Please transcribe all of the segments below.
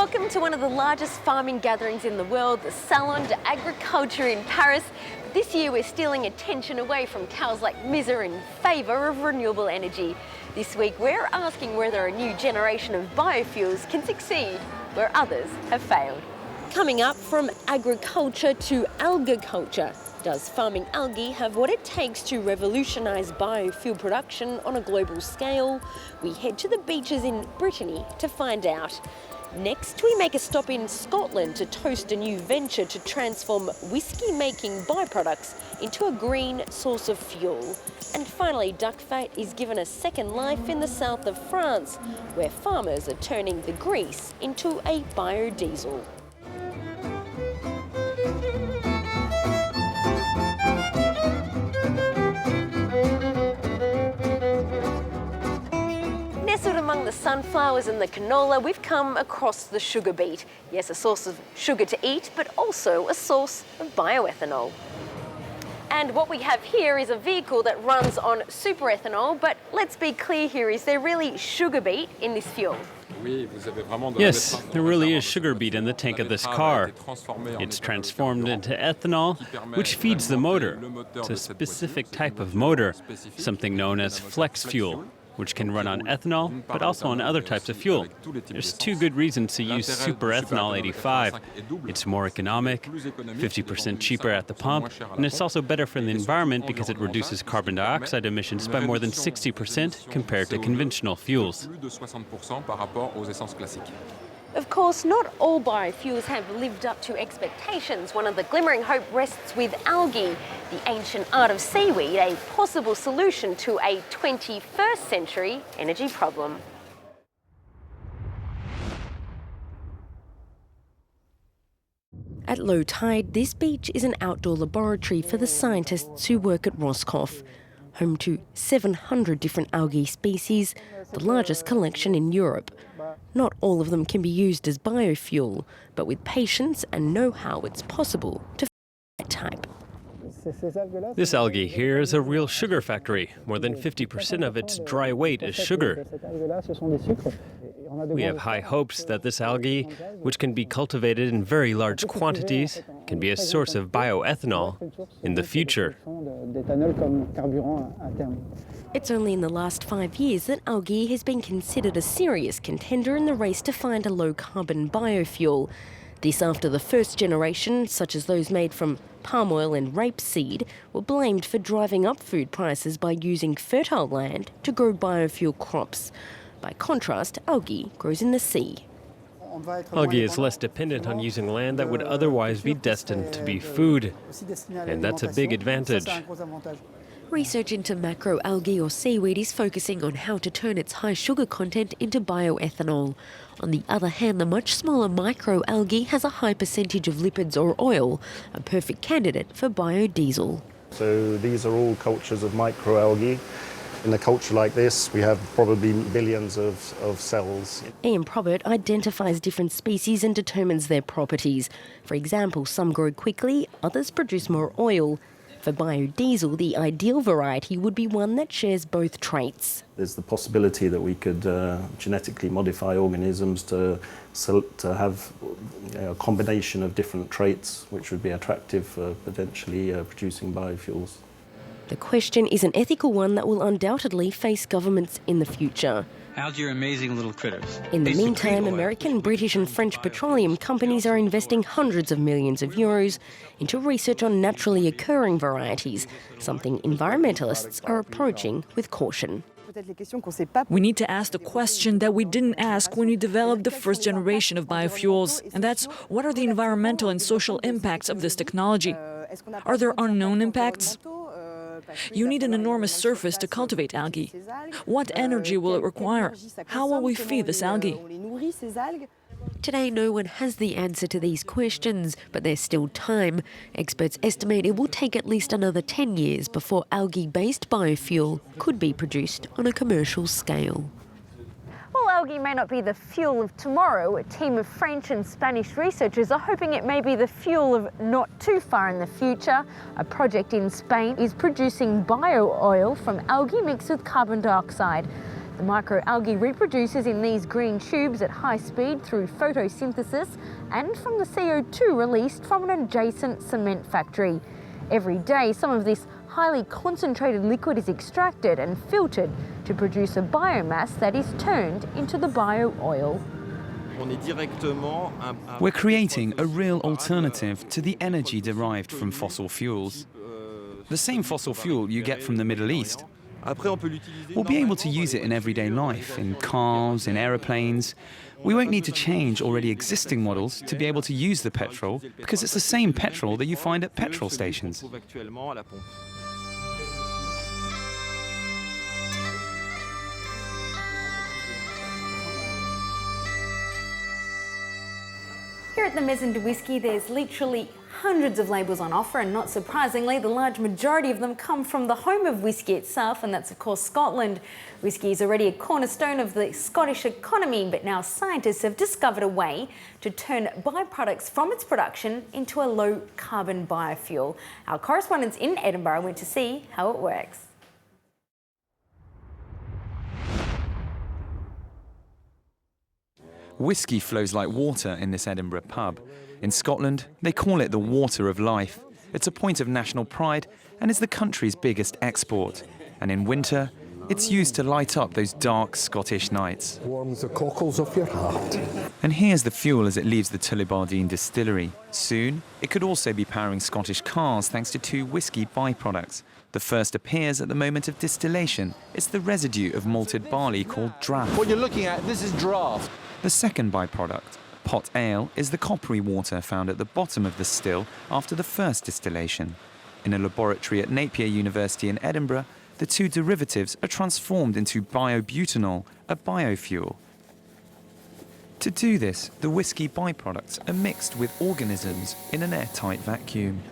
Welcome to one of the largest farming gatherings in the world, the Salon d'Agriculture in Paris. This year we're stealing attention away from cows like Misa in favour of renewable energy. This week we're asking whether a new generation of biofuels can succeed where others have failed. Coming up, from agriculture to algaculture. Does farming algae have what it takes to revolutionise biofuel production on a global scale? We head to the beaches in Brittany to find out. Next, we make a stop in Scotland to toast a new venture to transform whiskey-making byproducts into a green source of fuel. And finally, duck fat is given a second life in the south of France, where farmers are turning the grease into a biodiesel. Nestled among the sunflowers and the canola, we've come across the sugar beet. Yes, a source of sugar to eat, but also a source of bioethanol. And what we have here is a vehicle that runs on superethanol, but let's be clear here, is there really sugar beet in this fuel? Yes, there really is sugar beet in the tank of this car. It's transformed into ethanol, which feeds the motor. It's a specific type of motor, something known as flex fuel, which can run on ethanol, but also on other types of fuel. There's two good reasons to use superethanol 85. It's more economic, 50% cheaper at the pump, and it's also better for the environment because it reduces carbon dioxide emissions by more than 60% compared to conventional fuels. Of course, not all biofuels have lived up to expectations. One of the glimmering hope rests with algae, the ancient art of seaweed, a possible solution to a 21st century energy problem. At low tide, this beach is an outdoor laboratory for the scientists who work at Roscoff, home to 700 different algae species, the largest collection in Europe. Not all of them can be used as biofuel, but with patience and know-how it's possible to find that type. This algae here is a real sugar factory. More than 50% of its dry weight is sugar. We have high hopes that this algae, which can be cultivated in very large quantities, can be a source of bioethanol in the future. It's only in the last 5 years that algae has been considered a serious contender in the race to find a low-carbon biofuel. This after the first generation, such as those made from palm oil and rapeseed, were blamed for driving up food prices by using fertile land to grow biofuel crops. By contrast, algae grows in the sea. Algae is less dependent on using land that would otherwise be destined to be food, and that's a big advantage. Research into macroalgae or seaweed is focusing on how to turn its high sugar content into bioethanol. On the other hand, the much smaller microalgae has a high percentage of lipids or oil, a perfect candidate for biodiesel. So these are all cultures of microalgae. In a culture like this, we have probably billions of cells. Ian Probert identifies different species and determines their properties. For example, some grow quickly, others produce more oil. For biodiesel, the ideal variety would be one that shares both traits. There's the possibility that we could genetically modify organisms to have a combination of different traits, which would be attractive for potentially producing biofuels. The question is an ethical one that will undoubtedly face governments in the future. Algae are amazing little critters. In the meantime, American, British and French petroleum companies are investing hundreds of millions of euros into research on naturally occurring varieties, something environmentalists are approaching with caution. We need to ask the question that we didn't ask when we developed the first generation of biofuels, and that's, what are the environmental and social impacts of this technology? Are there unknown impacts? You need an enormous surface to cultivate algae. What energy will it require? How will we feed this algae? Today, no one has the answer to these questions, but there's still time. Experts estimate it will take at least another 10 years before algae-based biofuel could be produced on a commercial scale. While algae may not be the fuel of tomorrow, a team of French and Spanish researchers are hoping it may be the fuel of not too far in the future. A project in Spain is producing bio-oil from algae mixed with carbon dioxide. The microalgae reproduces in these green tubes at high speed through photosynthesis and from the CO2 released from an adjacent cement factory. Every day, some of this highly concentrated liquid is extracted and filtered to produce a biomass that is turned into the bio-oil. We're creating a real alternative to the energy derived from fossil fuels. The same fossil fuel you get from the Middle East. We'll be able to use it in everyday life, in cars, in aeroplanes. We won't need to change already existing models to be able to use the petrol, because it's the same petrol that you find at petrol stations. Here at the Maison de Whisky, there's literally hundreds of labels on offer, and not surprisingly, the large majority of them come from the home of whisky itself, and that's of course Scotland. Whisky is already a cornerstone of the Scottish economy, but now scientists have discovered a way to turn byproducts from its production into a low-carbon biofuel. Our correspondents in Edinburgh went to see how it works. Whisky flows like water in this Edinburgh pub. In Scotland, they call it the water of life. It's a point of national pride and is the country's biggest export. And in winter, it's used to light up those dark Scottish nights. Warms the cockles of your heart. And here's the fuel as it leaves the Tullibardine distillery. Soon, it could also be powering Scottish cars thanks to two whisky byproducts. The first appears at the moment of distillation. It's the residue of malted barley called draft. What you're looking at, this is draft. The second byproduct, pot ale, is the coppery water found at the bottom of the still after the first distillation. In a laboratory at Napier University in Edinburgh, the two derivatives are transformed into biobutanol, a biofuel. To do this, the whisky byproducts are mixed with organisms in an airtight vacuum.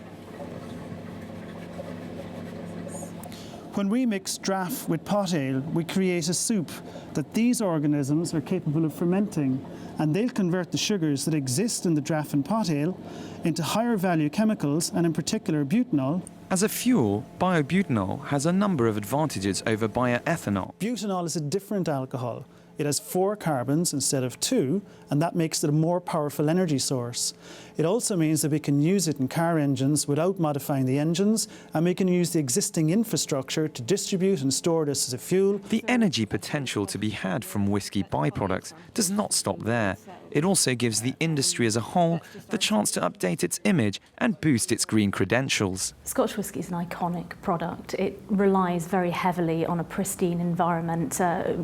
When we mix draff with pot ale, we create a soup that these organisms are capable of fermenting, and they'll convert the sugars that exist in the draff and pot ale into higher value chemicals, and in particular butanol. As a fuel, biobutanol has a number of advantages over bioethanol. Butanol is a different alcohol. It has 4 carbons instead of 2, and that makes it a more powerful energy source. It also means that we can use it in car engines without modifying the engines, and we can use the existing infrastructure to distribute and store this as a fuel. The energy potential to be had from whisky byproducts does not stop there. It also gives the industry as a whole the chance to update its image and boost its green credentials. Scotch whisky is an iconic product. It relies very heavily on a pristine environment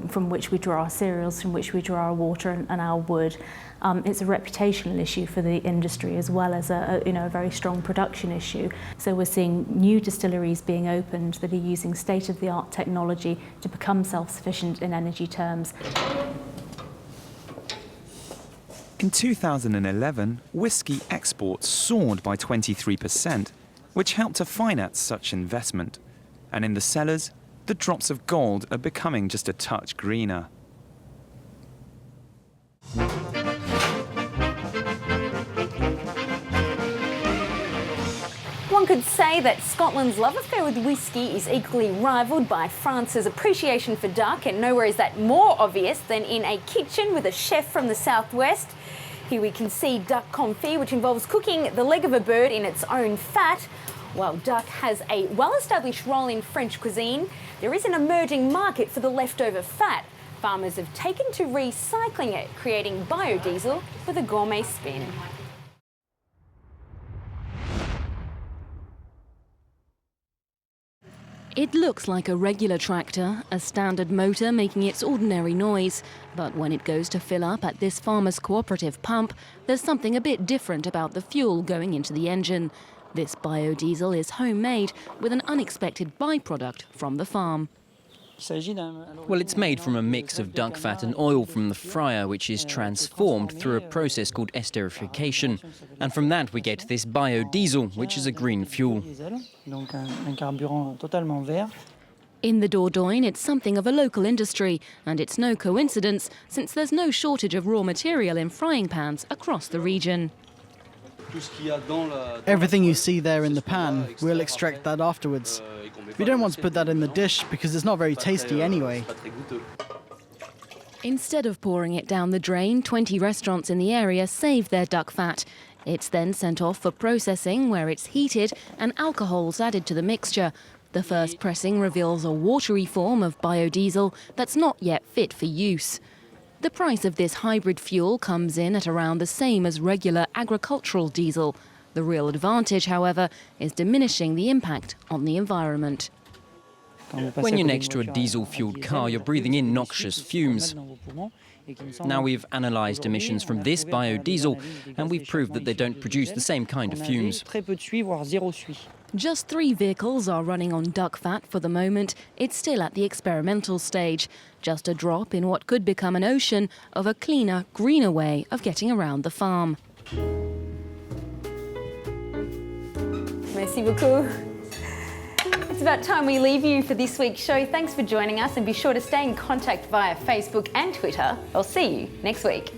from which we draw our cereals, from which we draw our water and our wood. It's a reputational issue for the industry as well as a very strong production issue. So we're seeing new distilleries being opened that are using state-of-the-art technology to become self-sufficient in energy terms. In 2011, whisky exports soared by 23%, which helped to finance such investment. And in the cellars, the drops of gold are becoming just a touch greener. One could say that Scotland's love affair with whisky is equally rivaled by France's appreciation for duck, and nowhere is that more obvious than in a kitchen with a chef from the southwest. Here we can see duck confit, which involves cooking the leg of a bird in its own fat. While duck has a well-established role in French cuisine, there is an emerging market for the leftover fat. Farmers have taken to recycling it, creating biodiesel with a gourmet spin. It looks like a regular tractor, a standard motor making its ordinary noise. But when it goes to fill up at this farmer's cooperative pump, there's something a bit different about the fuel going into the engine. This biodiesel is homemade with an unexpected byproduct from the farm. Well, it's made from a mix of duck fat and oil from the fryer, which is transformed through a process called esterification. And from that we get this biodiesel, which is a green fuel. In the Dordogne, it's something of a local industry, and it's no coincidence since there's no shortage of raw material in frying pans across the region. Everything you see there in the pan, we'll extract that afterwards. We don't want to put that in the dish because it's not very tasty anyway. Instead of pouring it down the drain, 20 restaurants in the area save their duck fat. It's then sent off for processing, where it's heated and alcohol's added to the mixture. The first pressing reveals a watery form of biodiesel that's not yet fit for use. The price of this hybrid fuel comes in at around the same as regular agricultural diesel. The real advantage, however, is diminishing the impact on the environment. When you're next to a diesel-fueled car, you're breathing in noxious fumes. Now we've analysed emissions from this biodiesel, and we've proved that they don't produce the same kind of fumes. Just 3 vehicles are running on duck fat for the moment. It's still at the experimental stage. Just a drop in what could become an ocean of a cleaner, greener way of getting around the farm. Merci beaucoup. It's about time we leave you for this week's show. Thanks for joining us, and be sure to stay in contact via Facebook and Twitter. I'll see you next week.